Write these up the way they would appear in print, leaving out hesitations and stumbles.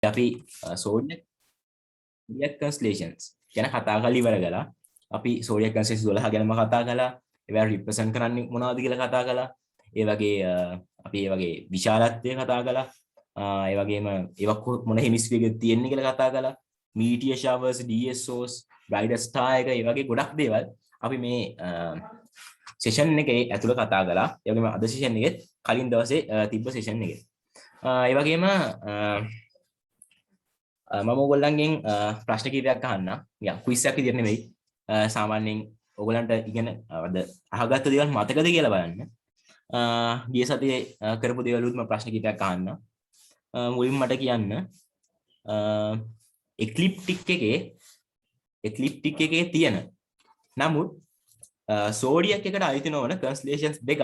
අපි zodiac constellations ගැන කතා කරලා ඉවර කළා. අපි zodiac constellations 12 ගැනම කතා කළා. ඒවා represent කරන්නේ මොනවද කියලා කතා කළා. ඒ වගේ අපි ඒ වගේ විශාලත්වය කතා කළා. ඒ වගේම ඒවා මොන හෙමිස්ෆියර් එකද තියෙන්නේ කියලා කතා කළා. meteor showers, DSOs, bright star එක ඒ වගේ ගොඩක් දේවල් අපි මේ session එකේ ඇතුළත කතා කළා. ඒ වගේම අද session එකේ කලින් දවසේ තිබ්බ session එකේ. ඒ වගේම මම ඔයගොල්ලන්ගෙන් ප්‍රශ්න කිහිපයක් අහන්නම්. නිකන් ක්විස් එකක් විදිහට නෙමෙයි. සාමාන්‍යයෙන් ඔයගොල්ලන්ට ඉගෙන අහගත්ත දේවල් මතකද කියලා බලන්න. ගිය සතියේ කරපු දේවලුත් මම ප්‍රශ්න කිහිපයක් අහන්නම්. මුලින්ම මට කියන්න එක්ලිප්ටික් එකේ තියෙන නමුත් zodiac එකට අයිති නොවන constellations දෙකක්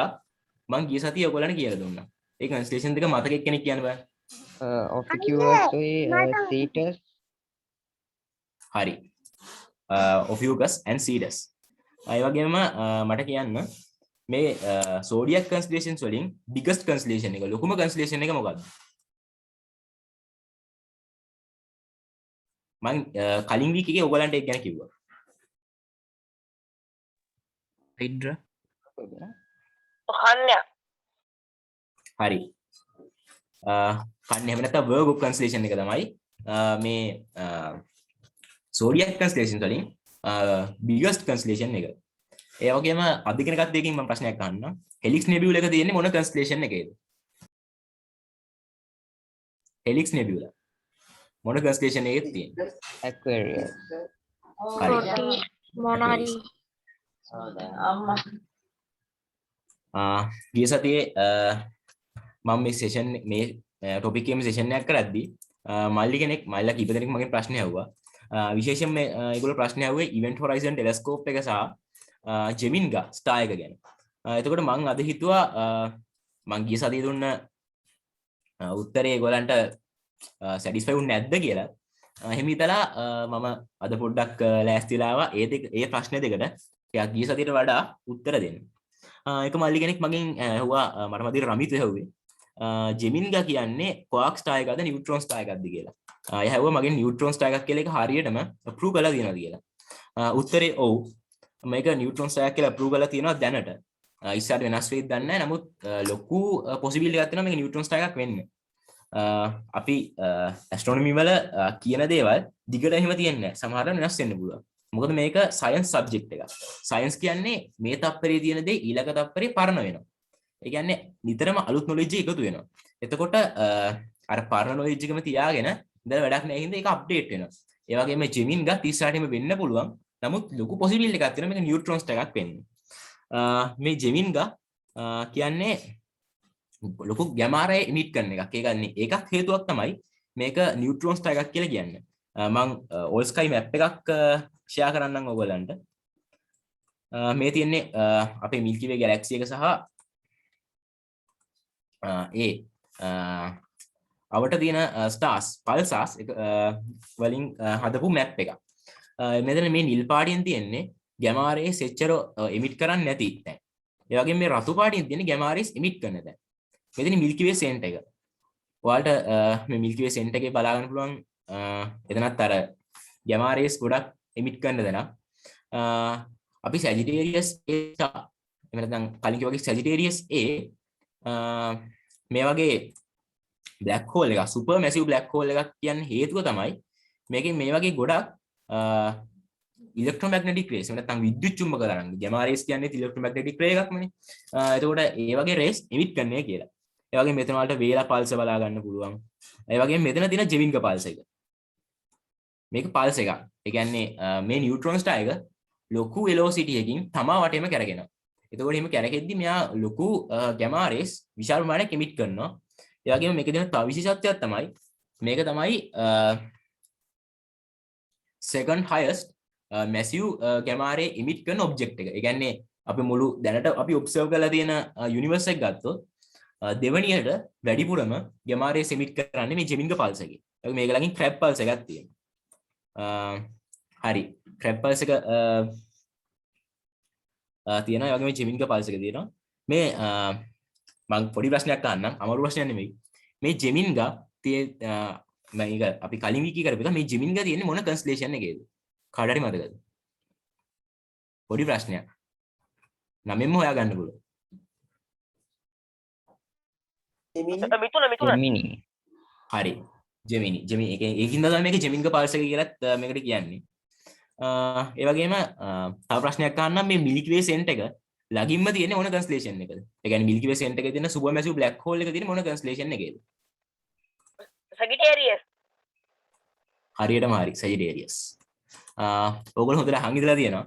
මම ගිය සතියේ ඔයගොල්ලන්ට කියලා දුන්නා. ඒ constellation දෙක මතක එක්කෙනෙක් කියන්න බෑ. Cetus. හරි. Ophiuchus and Cetus. ඒ වගේම මට කියන්න මේ zodiac constellations වලින් biggest constellation එක ලොකුම constellation එක මොකක්ද? මම කලින් වීක් එකේ ඔයගලන්ට ඒක ගැන කිව්වා. Hydra. කන්‍යා. හරි. කන්‍යා එහෙම නැත්නම් Virgo constellation එක තමයි මේ zodiac constellation වලින් biggest constellation එක. ඒ වගේම අධිකන එකක් දෙකකින් මම ප්‍රශ්නයක් අහන්නම්. helix nebula එක තියෙන්නේ මොන constellation එකේද? helix nebula මොන constellation එකේද තියෙන්නේ? Aquarius. මොනාරි. ගිය සතියේ මම මේ session මේ topic එකේම session එකක් කරද්දී මල්ලිලා කීප දෙනෙක් මගෙන් ප්‍රශ්න ඇහුවා. විශේෂයෙන් මේ ඒගොල්ලෝ ප්‍රශ්න ඇහුවේ event horizon telescope එක සහ Gemini star එක ගැන. එතකොට මම අද හිතුවා මම ගිය සතියේ දුන්න උත්තරේ ඒගොල්ලන්ට satisfy වුනේ නැද්ද කියලා. එහෙම හිතලා මම අද පොඩ්ඩක් ලෑස්තිලා ආවා ඒ ප්‍රශ්න දෙකට ටිකක් ගිය සතියට වඩා උත්තර දෙන්න. එක මල්ලි කෙනෙක් මගෙන් ඇහුවා මට මදිර රමිත ඇහුවේ Gemini කියන්නේ quark star එකක්ද neutron star එකක්ද කියලා. එයා ඇහුවා මගෙන් neutron star එකක් කියලා එක හරියටම approve කරලා තියෙනවද කියලා. උත්තරේ ඔව්. මේක neutron star එකක් කියලා approve කරලා තියෙනවා දැනට. ඉස්සරහට වෙනස් වෙයිද දන්නේ නැහැ. නමුත් ලොකු possibility එකක් තියෙනවා මේක neutron star එකක් වෙන්න. අපි astronomy වල කියන දේවල් දිගට එහෙම තියෙන්නේ නැහැ. සමහරවිට වෙනස් වෙන්න පුළුවන්. මොකද මේක science subject එකක්. science කියන්නේ මේ තප්පරේ තියෙන දේ ඊළඟ තප්පරේ පරණ වෙනවා. ඒ කියන්නේ නිතරම අලුත් knowledge එකතු වෙනවා. එතකොට අර පරණ knowledge එකම තියාගෙන ඉඳලා වැඩක් නැහැ හින්දා ඒක අප්ඩේට් වෙනවා. ඒ වගේම Gemini ගත් ඉස්සරහටම වෙන්න පුළුවන්. නමුත් ලොකු possibility එකක් තියෙනවා මේක neutron star එකක් වෙන්න. මේ Gemini කියන්නේ ලොකු gamma ray emit කරන එකක්. ඒකක් හේතුවක් තමයි මේක neutron star එකක් කියලා කියන්නේ. මම all sky map එකක් share කරන්නම් ඔයගොල්ලන්ට. මේ තියෙන්නේ අපේ Milky Way galaxy එක සහ අවට තියෙන stars pulsars වලින් හදපු map එකක්. මෙතන මේ නිල් පාටියෙන් තියෙන්නේ gamma rays එච්චර emit කරන්නේ නැති තැන්. ඒ වගේම මේ රතු පාටියෙන් තියෙන්නේ gamma rays emit කරන තැන්. මෙතන Milky Way center එක. ඔයාලට මේ Milky Way center එකේ බලා ගන්න පුළුවන් එතනත් අර gamma rays ගොඩක් emit කරන දන අපි Sagittarius A star එහෙම නැත්නම් කලින් කිව්වා වගේ Sagittarius A මේ වගේ black hole එකක් super massive black hole එකක් කියන්නේ හේතුව තමයි මේකේ මේ වගේ ගොඩක් electromagnetic rays එහෙම නැත්නම් විද්‍යුත් චුම්බක තරංග gamma rays කියන්නේ electromagnetic ray එකක්මනේ. එතකොට ඒ වගේ rays emit කරන්නේ කියලා. ඒ වගේම මෙතන වලට වේලා පල්ස බලා ගන්න පුළුවන්. ඒ වගේම මෙතන තියෙන Gemini පල්ස එක. මේක පල්ස් එකක්. ඒ කියන්නේ මේ නියුට්‍රෝන ස්ටාර් එක ලොකු වෙලොසිටි එකකින් තමා වටේම කැරගෙනවා. එතකොට එහෙම කැරකෙද්දි මෙයා ලොකු ගැමා රේස් විශාල ප්‍රමාණයක් එමිට් කරනවා. ඒ වගේම මේකේ තියෙන තව විශේෂත්වයක් තමයි මේක තමයි second highest massive gamma ray emit කරන object එක. ඒ කියන්නේ අපි මුළු දැනට අපි observe කරලා තියෙන universe එක ගත්තොත් දෙවනියට වැඩිපුරම gamma rays emit කරන්නේ මේ Gemini pulse එකේ. මේක ළඟින් Crab pulse එකක් තියෙනවා. හරි Crab pulse එක තියෙනවා. ඒ වගේම Gemini pulse එක තියෙනවා. මේ මම පොඩි ප්‍රශ්නයක් අහන්නම්. අමාරු ප්‍රශ්නයක් නෙමෙයි. මේ Gemini මේක අපි කලින් වීකී කරපු එක මේ ජෙමින් එක තියෙන්නේ මොන කන්ස්ටලේෂන් එකේද? කාට හරි මතකද? පොඩි ප්‍රශ්නයක්. නමෙන්ම හොයාගන්න පුළුවන්. Gemini. හරි. ජෙමිනි ඒකින්ද තමයි මේක ජෙමින්ග පල්ස් එක කියලාත් මේකට කියන්නේ. ඒ වගේම තව ප්‍රශ්නයක් අහන්නම් මේ මිල්කි වේ සෙන්ටර් එක ළඟින්ම තියෙන්නේ මොන කන්ස්ටලේෂන් එකද? ඒ කියන්නේ මිල්කි වේ සෙන්ටර් එකේ තියෙන සුපර්මැසිව් බ්ලැක් හෝල් එක තියෙන්නේ මොන කන්ස්ටලේෂන් එකේද? Sagittarius. හරියටම හරි සැජිටේරියස්. ඕගොල්ලෝ හොඳට අහන් ඉඳලා තියෙනවා.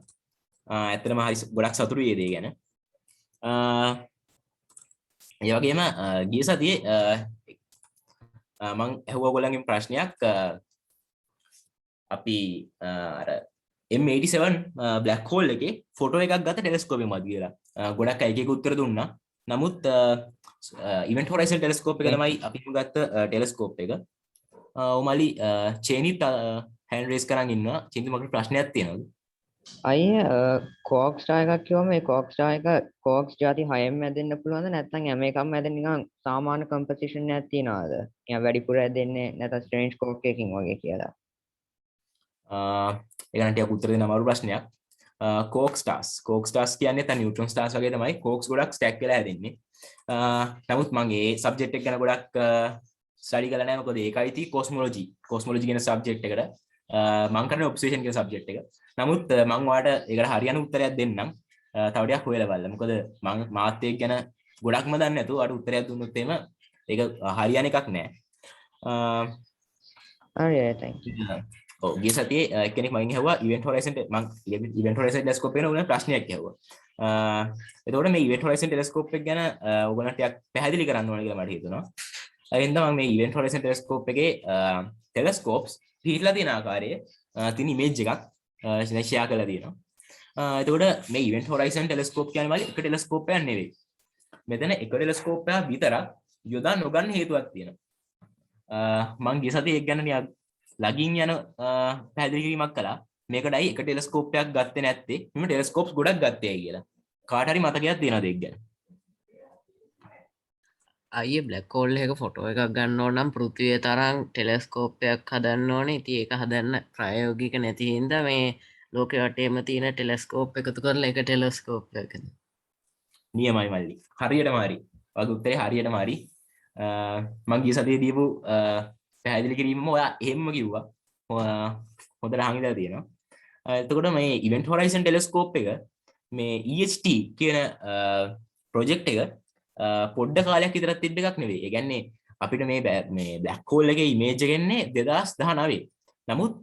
ඇත්තටම හරි ගොඩක් සතුටුයි මේ දේ ගැන. ඒ වගේම ගිය සතියේ මම අහුවා ඔයගොල්ලන්ගෙන් ප්‍රශ්නයක් අපි අර M87 බ්ලැක් හෝල් එකේ ෆොටෝ එකක් ගත්ත ටෙලස්කෝප් එකක් මත කියලා. ගොඩක් අය එක එක උත්තර දුන්නා. නමුත් ඉවෙන්ට් හොරයිසන් ටෙලස්කෝප් එක තමයි අපි ගත්ත ටෙලස්කෝප් එක. ඔමලි චේනිත් හැන්ඩ් රේස් කරන් ඉන්නවා. චේනිත් මට ප්‍රශ්නයක් තියෙනවද? අයියා කෝක්ස් ස්ටාර් එකක් කිව්වම මේ කෝක්ස් ස්ටාර් එක කෝක්ස් ಜಾති 6න් හැදෙන්න පුළුවන්ද නැත්නම් හැම එකක්ම හැදෙන්න නිකන් සාමාන්‍ය කම්පොසිෂන් එකක් තියනවාද? නිකන් වැඩිපුර හැදෙන්නේ නැත්නම් ස්ට්‍රේන්ජ් කෝක් එකකින් වගේ කියලා. ඒකට ටිකක් උත්තර දෙන්න අමාරු ප්‍රශ්නයක්. කෝක් ස්ටාර්ස් කියන්නේ නැත්නම් නියුට්‍රෝන ස්ටාර්ස් වගේ තමයි කෝක්ස් ගොඩක් ස්ටැක් වෙලා හැදෙන්නේ. නමුත් මම මේ සබ්ජෙක්ට් එක ගැන ගොඩක් ස්ටඩි කරලා නැහැ මොකද ඒකයි තියෙන්නේ කොස්මොලොජි කියන සබ්ජෙක්ට් එකට මම කරන්නේ ඔබ්සර්වේෂන් කියන සබ්ජෙක්ට් එක. නමුත් මම ඔයාලට ඒකට හරියන උත්තරයක් දෙන්නම්. තව ටිකක් හොයලා බලන්න. මොකද මම මාත් ඒක ගැන ගොඩක්ම දන්නේ නැතුව ඔයාලට උත්තරයක් දුන්නොත් එහෙම ඒක හරියන එකක් නෑ. හරි thank you. ඔව් ගිය සතියේ එක්කෙනෙක් මගෙන් ඇහුවා ඉවෙන්ට් හොරයිසන් මම ඉවෙන්ට් හොරයිසන් ටෙලස්කෝප් එක ගැන උගලන්ට ප්‍රශ්නයක් ඇහුවා. එතකොට මේ ඉවෙන්ට් හොරයිසන් ටෙලස්කෝප් එක ගැන උගලන්ට ටිකක් පැහැදිලි කරන්න ඕන කියලා මට හිතුණා. එහෙනම් මම මේ ඉවෙන්ට් හොරයිසන් ටෙලස්කෝප් එකේ ටෙලස්කෝප්ස් පිටලා තියෙන ආකාරය තියෙන ඉමේජ් එකක් ෂෙයා කරලා තියෙනවා. එතකොට මේ ඉවෙන්ට් හොරයිසන් ටෙලස්කෝප් කියන්නේ වල එක ටෙලස්කෝප් එකක් නෙවෙයි. මෙතන එක ටෙලස්කෝප් එකක් විතරක් යොදා නොගන්න හේතුවක් තියෙනවා. මම ගිය සතියේ ඒක ගැන නිකන් ලගින් යන පැහැදිලි කිරීමක් කළා. මේකටයි එක ටෙලස්කෝප් එකක් ගත්තේ නැත්තේ. මෙන්න ටෙලස්කෝප්ස් ගොඩක් ගත්තේ කියලා. කාට හරි මතකයක් තියෙනවද ඒක ගැන? අයිය බ්ලැක් හෝල් එක ෆොටෝ එකක් ගන්න ඕන නම් පෘථිවිය තරම් ටෙලස්කෝප් එකක් හදන්න ඕනේ. ඉතින් ඒක හදන්න ප්‍රායෝගික නැති හින්දා මේ ලෝකෙ වටේම තියෙන ටෙලස්කෝප් එකතු කරලා එක ටෙලස්කෝප් එකක්. නියමයි මල්ලි. හරියටම හරි. වගේ උත්තරේ හරියටම හරි. මම ගිය සතියේ දීපු පැහැදිලි කිරීමම ඔයා එහෙම්ම කිව්වා. හොඳට අහන් ඉඳලා තියෙනවා. එතකොට මේ ඉවෙන්ට් හොරයිසන් ටෙලස්කෝප් එක මේ EHT කියන ප්‍රොජෙක්ට් එක පොඩ්ඩ කාලයක් විතරක් තිබ්බ එකක් නෙවෙයි. ඒ කියන්නේ අපිට මේ බ්ලැක් හෝල් එකේ ඉමේජ් එක එන්නේ 2019. නමුත්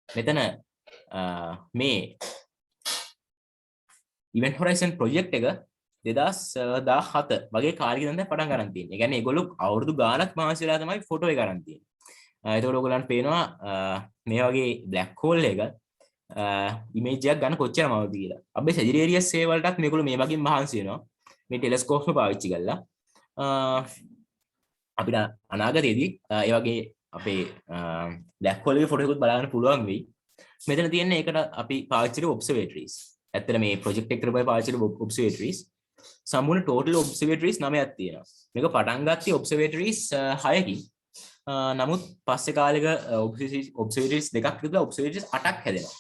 මෙතන මේ ඉවෙන්ට් හොරයිසන් ප්‍රොජෙක්ට් එක 2017 වගේ කාලෙක ඉඳන් පටන් ගන්න තියෙන්නේ. ඒ කියන්නේ ඒගොල්ලෝ අවුරුදු ගාණක් මහන්සි වෙලා තමයි ෆොටෝ එක ගන්න තියෙන්නේ. එතකොට ඔයගොල්ලන්ට පේනවා මේ වගේ බ්ලැක් හෝල් එක ඉමේජ් එකක් ගන්න කොච්චර අමාරුද කියලා. අපේ සැජිටේරියස් ඒ වලටත් මේගොල්ලෝ මේ වගේ මහන්සි වෙනවා. මේ ටෙලස්කෝප්ම පාවිච්චි කරලා අපිට අනාගතයේදී ඒ වගේ අපේ බ්ලැක් හෝල් එකේ ෆොටෝ එකකුත් බලන්න පුළුවන් වෙයි. මෙතන තියෙන්නේ ඒකට අපි පාවිච්චි කරපු ඔබ්සර්වේටරිස්. ඇත්තට මේ ප්‍රොජෙක්ට් එක කරපුවා පාවිච්චි කරපු ඔබ්සර්වේටරිස් සම්පූර්ණ ටෝටල් ඔබ්සර්වේටරිස් 9ක් තියෙනවා. මේක පටන් ගත්තේ ඔබ්සර්වේටරිස් 6කින්. නමුත් පස්සේ කාලෙක ඔබ්සර්වේටරිස් දෙකක් විතර ඔබ්සර්වේටරිස් 8ක් හැදෙනවා.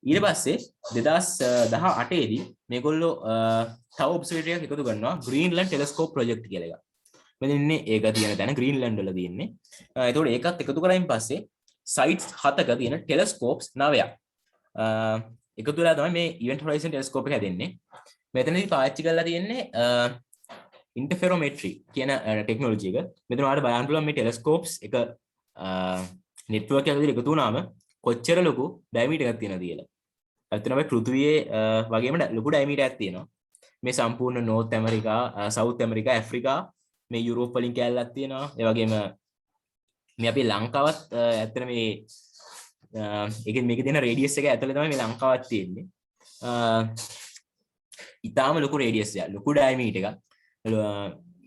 ඊට පස්සේ 2018 දී මේගොල්ලෝ තව ඔබ්සර්වේටරි එකක් එකතු කරනවා ග්‍රීන්ලන්ඩ් ටෙලස්කෝප් ප්‍රොජෙක්ට් කියලා එකක්. මෙතන ඉන්නේ ඒක තියෙන තැන ග්‍රීන්ලන්ඩ් වල තියෙන්නේ. ඒතකොට ඒකත් එකතු කරායින් පස්සේ සයිට්ස් 7ක තියෙන ටෙලස්කෝප්ස් 9ක් එකතු වෙලා තමයි මේ ඉවෙන්ට් හොරයිසන් ටෙලස්කෝප් එක හැදෙන්නේ. මෙතනදී පාවිච්චි කරලා තියෙන්නේ ඉන්ටර්ෆෙරෝමෙට්‍රි කියන ටෙක්නොලොජි එක. මෙතන ඔයාලට බලන්න පුළුවන් මේ ටෙලස්කෝප්ස් එක නෙට්වර්ක් එකක විදිහට එකතු වුණාම කොච්චර ලොකු ඩයමීටර් එකක් තියෙනවද කියලා. ඇත්තටම මේ පෘථිවියේ වගේම ලොකු ඩයමීටර් එකක් තියෙනවා. මේ සම්පූර්ණ නෝර්ත් ඇමරිකා, සවුත් ඇමරිකා, ඇෆ්‍රිකා, මේ යුරෝප් වලින් කැලලක් තියෙනවා. ඒ වගේම මේ අපේ ලංකාවත් ඇත්තට මේ ඒකෙන් මේකේ තියෙන රේඩියස් එක ඇතුලේ තමයි මේ ලංකාවත් තියෙන්නේ. ඉතාලම ලොකු රේඩියස් එකක්, ලොකු ඩයමීටර් එකක්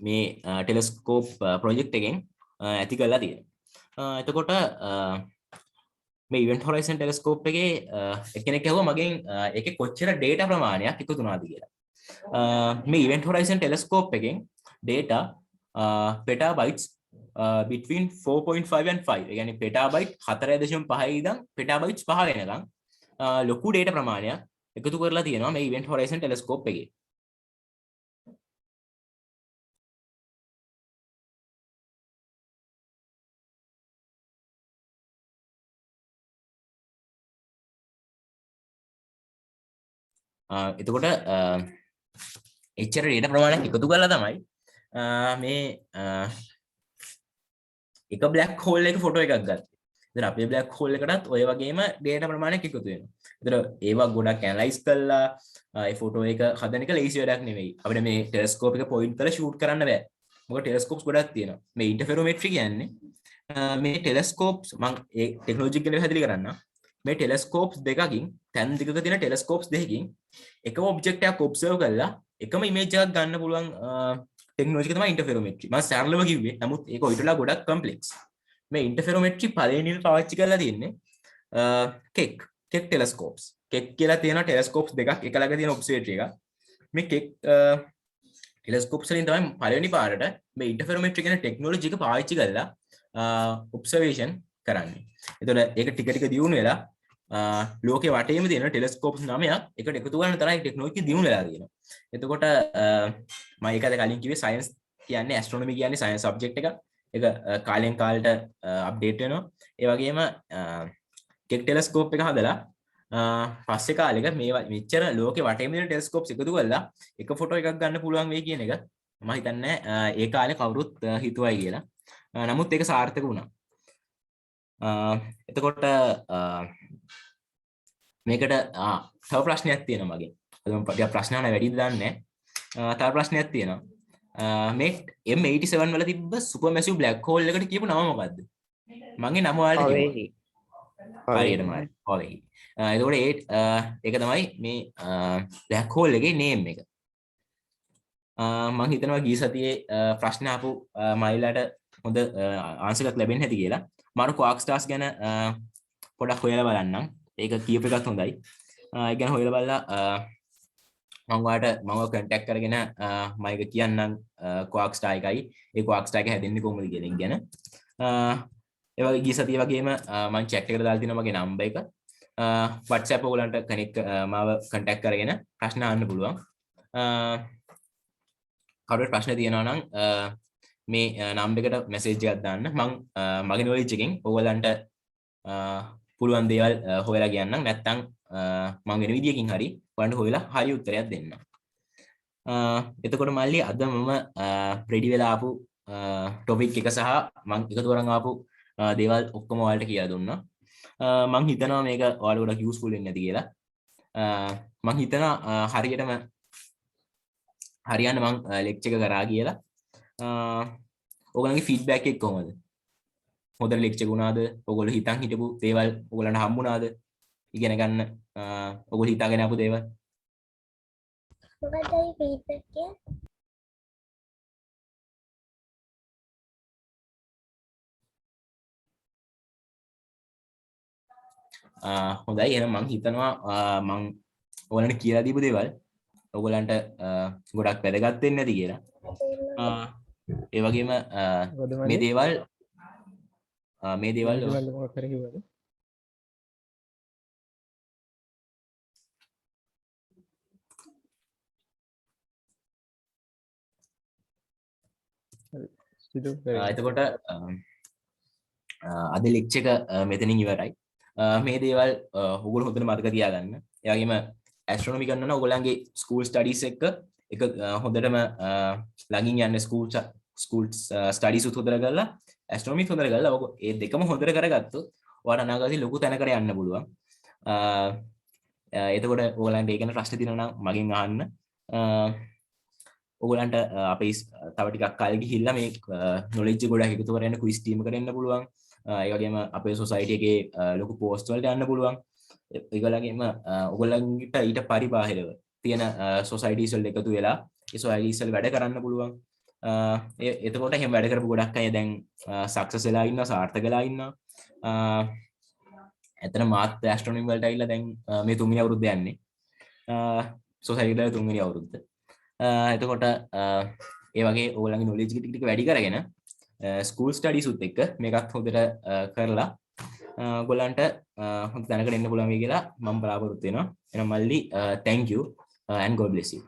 මේ ටෙලස්කෝප් ප්‍රොජෙක්ට් එකෙන් ඇති කරලා තියෙනවා. එතකොට මේ ඉවෙන්ට් හොරයිසන් ටෙලස්කෝප් එකේ එක්කෙනෙක් ඇහුවා මගෙන් ඒකේ කොච්චර data ප්‍රමාණයක් එකතු වුණාද කියලා. මේ ඉවෙන්ට් හොරයිසන් ටෙලස්කෝප් එකෙන් data petabytes between 4.5 and 5. ඒ කියන්නේ petabyte 4.5 ඉඳන් petabytes 5 වෙනකම් ලොකු data ප්‍රමාණයක් එකතු කරලා තියෙනවා මේ Event Horizon Telescope එකේ. එතකොට එච්චර data ප්‍රමාණයක් එකතු කරලා තමයි මේ එක black hole එක ෆොටෝ එකක් ගත්තේ. ඉතින් අපේ black hole එකටත් ඔය වගේම data ප්‍රමාණයක් එකතු වෙනවා. ඉතින් ඒවා ගොඩක් ඇනලයිස් කරලා ඒ ෆොටෝ එක හදන එක ලේසි වැඩක් නෙවෙයි. අපිට මේ ටෙලස්කෝප් එක පොයින්ට් කරලා ෂූට් කරන්න බෑ. මොකද ටෙලස්කෝප්ස් ගොඩක් තියෙනවා. මේ ඉන්ටර්ෆෙරෝමෙට්‍රි කියන්නේ මේ ටෙලස්කෝප්ස් මම ඒ ටෙක්නොලොජි එක ගැන පැහැදිලි කරන්න. මේ ටෙලස්කෝප්ස් දෙකකින් තැන් දෙකක තියෙන ටෙලස්කෝප්ස් දෙකකින් එකම ඔබ්ජෙක්ට් එකක් ඔබ්සර්ව් කරලා එකම ඉමේජ් එකක් ගන්න පුළුවන් ටෙක්නොලොජි එක තමයි ඉන්ටර්ෆෙරෝමෙට්‍රි. මම සරලව කිව්වේ. නමුත් ඒක ඊට වඩා ගොඩක් කම්ප්ලෙක්ස්. මේ ඉන්ටර්ෆෙරෝමෙට්‍රි පළවෙනිම පාවිච්චි කරලා තියෙන්නේ කෙක් ටෙලස්කෝප්ස්. කෙක් කියලා තියෙන ටෙලස්කෝප්ස් දෙකක් එක ළඟ තියෙන ඔබ්සර්වේටරි එකක්. මේ කෙක් ටෙලස්කෝප්ස් වලින් තමයි පළවෙනි පාරට මේ ඉන්ටර්ෆෙරෝමෙට්‍රි කියන ටෙක්නොලොජි එක පාවිච්චි කරලා ඔබ්සර්වේෂන් කරන්නේ. එතකොට ඒක ටික ටික දියුණු වෙලා ලෝකේ වටේම තියෙන ටෙලස්කෝප්ස් 9ක් එකට එකතු කරන තරම් ටෙක්නොලොජි දියුණු වෙලා තියෙනවා. එතකොට මම ඒකද කලින් කිව්වේ සයන්ස් කියන්නේ ඇස්ට්‍රොනොමි කියන්නේ සයන්ස් සබ්ජෙක්ට් එකක්. ඒක කාලෙන් කාලට අප්ඩේට් වෙනවා. ඒ වගේම කෙක් ටෙලස්කෝප් එක හදලා පස්සේ කාලෙක මේ මෙච්චර ලෝකේ වටේම තියෙන ටෙලස්කෝප්ස් එකතු කරලා එක ෆොටෝ එකක් ගන්න පුළුවන් වෙයි කියන එක මම හිතන්නේ ඒ කාලේ කවුරුත් හිතුවයි කියලා. නමුත් ඒක සාර්ථක වුණා. එතකොට මේකට තව ප්‍රශ්නයක් තියෙනවා මගෙන්. මම ප්‍රශ්න අහන්න වැඩිද දන්නේ නැහැ. තව ප්‍රශ්නයක් තියෙනවා. මේ M87 වල තිබ්බ සුපර්මැසිව් බ්ලැක් හෝල් එකට කියපු නම මොකද්ද? මගේ නම ඔයාලට කියන්න. හරියටම හරි. ඔවේහි. එතකොට ඒක තමයි මේ බ්ලැක් හෝල් එකේ නේම් එක. මම හිතනවා ගිය සතියේ ප්‍රශ්න ආපු මයිලට හොඳ ආන්සර් එකක් ලැබෙන්න ඇති කියලා. මම quark stars ගැන පොඩක් හොයලා බලන්නම්. ඒක කියප එකත් හොඳයි. ඒක ගැන හොයලා බලලා මම ඔයාලට මම කන්ටැක්ට් කරගෙන මම ඒක කියන්නම් quark star එකයි. ඒ quark star එක හැදෙන්නේ කොහොමද කියන එක ගැන. ඒ වගේ ගිය සතියේ වගේම මම chat එකට දාලා තියෙනවා මගේ නම්බර් එක. WhatsApp ඔයගලන්ට කනෙක්ට් මාව කන්ටැක්ට් කරගෙන ප්‍රශ්න අහන්න පුළුවන්. කවුරුත් ප්‍රශ්න තියෙනවා නම් මේ නම්බර් එකට මැසේජ් එකක් දාන්න. මම මගේ knowledge එකෙන් ඔයගලන්ට පුළුවන් දේවල් හොයලා කියන්නම්. නැත්නම් මම වෙන විදියකින් හරි ඔයගලන්ට හොයලා හරි උත්තරයක් දෙන්න. එතකොට මල්ලි අද මම රෙඩි වෙලා ආපු ටොපික් එක සහ මම එකතු කරන් ආපු දේවල් ඔක්කොම ඔයාලට කියලා දුන්නා. මම හිතනවා මේක ඔයාලට ගොඩක් යූස්ෆුල් වෙන්න ඇති කියලා. මම හිතනවා හරියටම හරියන්න මම ලෙක්චර් එක කරා කියලා. ඔයගලගේ ෆීඩ්බැක් එක කොහොමද? හොඳට ලෙක්චර් වුණාද? ඔයගොල්ලෝ හිතන් හිටපු දේවල් ඔයගලන්ට හම්බුණාද? ඉගෙන ගන්න ඔයගොල්ලෝ හිතාගෙන ආපු දේවල්. මොකක්දයි ෆීඩ්බැක් එක? හොඳයි එහෙනම් මම හිතනවා මම ඔයගලන්ට කියලා දීපු දේවල් ඔයගලන්ට ගොඩක් වැදගත් වෙන්න ඇති කියලා. ඒ වගේම මේ දේවල් මොකක් හරි කිව්වද? එතකොට අද ලෙක්චර් එක මෙතනින් ඉවරයි. මේ දේවල් ඔයගොල්ලෝ හොඳට මතක තියාගන්න. ඒ වගේම ඇස්ට්‍රොනොමි කරනවා ඔයගොල්ලන්ගේ ස්කූල් ස්ටඩීස් එක හොඳටම ළඟින් යන්න ස්කූල් ස්ටඩීස් උත් හොඳට කරලා ඇස්ට්‍රොනොමි හොඳට කරලා ඔය ඒ දෙකම හොඳට කරගත්තොත් ඔයාලට අනාගතේ ලොකු තැනකට යන්න පුළුවන්. එතකොට ඔයගොල්ලන්ට ඒ ගැන ප්‍රශ්න තියෙනවා නම් මගෙන් අහන්න. ඔයගොල්ලන්ට අපේ තව ටිකක් කාලෙ ගිහිල්ලා මේ නොලෙජ් ගොඩක් එකතු කරගෙන ක්විස් ටීම් එකට එන්න පුළුවන්. ඒ වගේම අපේ සොසයිටි එකේ ලොකු පෝස්ට් වලට යන්න පුළුවන්. ඒගොල්ලන්ගේම ඔයගොල්ලන්ට ඊට පරිබාහිරව තියෙන සොසයිටිස් වල එකතු වෙලා ඒ සොසයිටිස් වල වැඩ කරන්න පුළුවන්. එතකොට එහෙම වැඩ කරපු ගොඩක් අය දැන් සක්සස් වෙලා ඉන්නවා, සාර්ථක වෙලා ඉන්නවා. ඇත්තට මාත් ඇස්ට්‍රොනොමි වලට ඇවිල්ලා දැන් මේ 3 වෙනි අවුරුද්ද යන්නේ. සොසයිටි වල 3 වෙනි අවුරුද්ද. එතකොට ඒ වගේ ඔයගොල්ලන්ගේ නොලෙජ් ටික ටික වැඩි කරගෙන ස්කූල් ස්ටඩිස් උත් එක්ක මේකත් හොඳට කරලා ගොල්ලන්ට හොඳ තැනකට එන්න පුළුවන් වෙයි කියලා මම බලාපොරොත්තු වෙනවා. එහෙනම් මල්ලි thank you and God bless you.